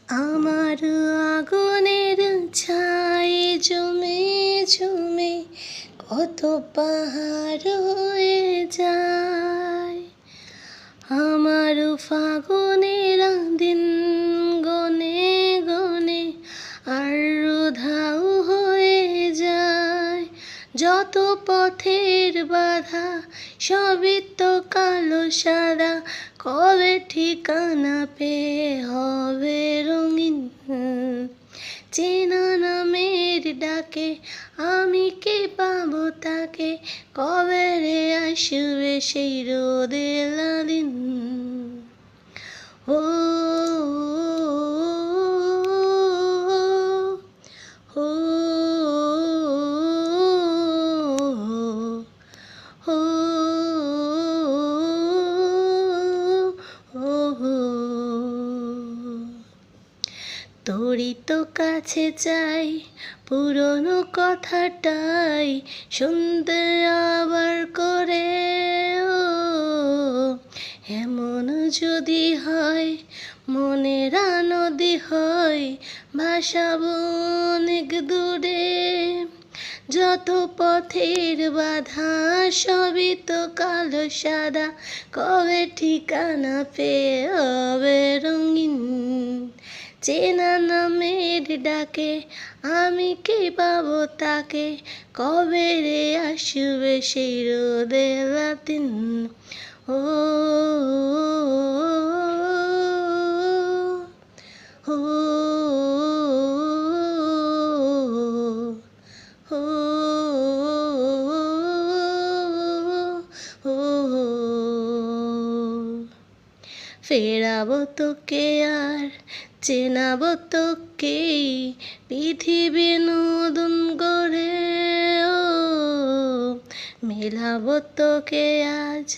আমার আগুনের ছাই জমে জমে কত পাহাড় হয়ে যায়। আমার ফাগুনের দিন গনে গনে আর উধাও হয়ে যায়। যত পথের বাধা সবই তো কালো সাদা, কবে ঠিকানা পেয়ে হবে রঙিন। চেনা নামের ডাকে আমি কি পাবো তাকে, কবে রে আসবে সেই রোদেলা দিন। ও ও ও তোরই তো কাছে চাই পুরনো কথাটাই শুনতে আবার করে। ও এমন যদি হয় মনের নদী হয় ভাসাবো অনেক দূরে। যত পথের বাধা সবই তো কালো সাদা, কবে ঠিকানা পেয়ে হবে রঙিন। চেনা নামের ডাকে আমি কি পাবো তাকে, কবে রে আসবে সেই রোদেলা দিন। ও ও ও ও ফেরাবো তোকে আর চেনাবো তোকে পৃথিবী নতুন করে। ও মেলাবো তোকে আজ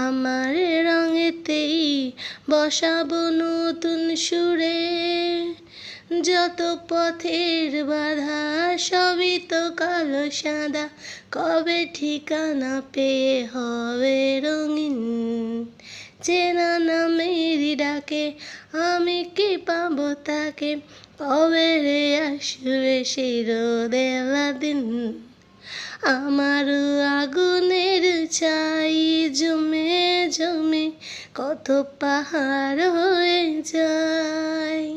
আমার রঙেতেই বসাবো নতুন সুরে। যত পথের বাধা সবই তো কালো সাদা, কবে ঠিকানা পেয়ে হবে রঙিন। চেনা নামের ডাকে আমি কি পাবো তাকে, কবে রে আসবে সেই রোদেলা দিন। আমার আগুনের ছাই জমে জমে কত পাহাড় হয়ে যায়।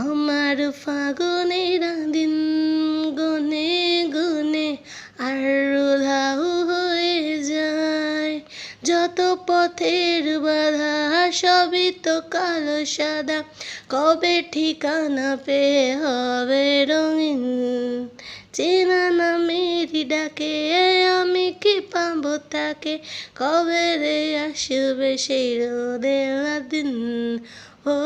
আমার ফাগুনের দিন গনে গনে আর উধাও হয়ে যায়। যত পথের বাধা সবই তো কালো সাদা, কবে ঠিকানা পেয়ে হবে রঙিন। চেনা নামের ডাকে আমি কি পাবো তাকে, কবে রে আসবে সেই রোদেলা দিন। ও